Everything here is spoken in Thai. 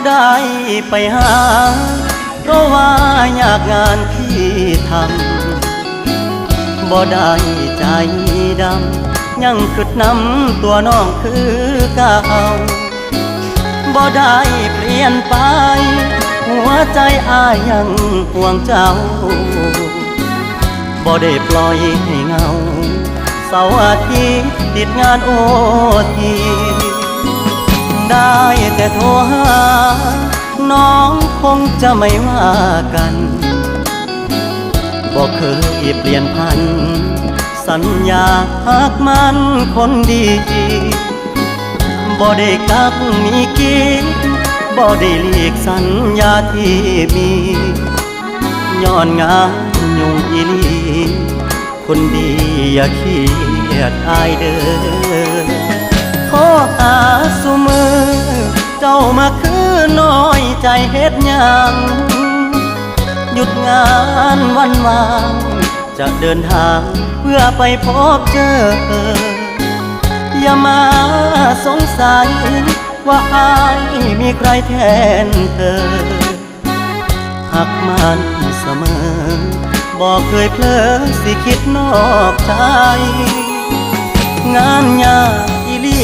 ได้ไปหาเพราะว่ายากงานที่ทำบ่ได้ใจดำยังกึดน้ำตัวน้องคือเก่าบ่ได้เปลี่ยนไปหัวใจอ้ายยังห่วงเจ้าบ่ได้ปล่อยให้เงาเสาร์อาทิตย์ติดงานโอทีได้แต่โทรหาน้องคงจะไม่ว่ากันบ่เคยเปลี่ยนพันสัญญาหากมันคนดีบ่ได้กักมีกินบ่ได้หลีกสัญญาที่มีย้อนงานยุ่งอีหลีคนดีอย่าเครียดอายเด้อขอหาสุมือเจ้ามาคือน้อยใจเฮ็ดหยังหยุดงานวันวางจะเดินทางเพื่อไปพบเจออย่ามาสงสัยว่าอายมีใครแทนเธอหักมันเสมอบอกเคยเพลอสิคิดนอกใจงานยากอีหลี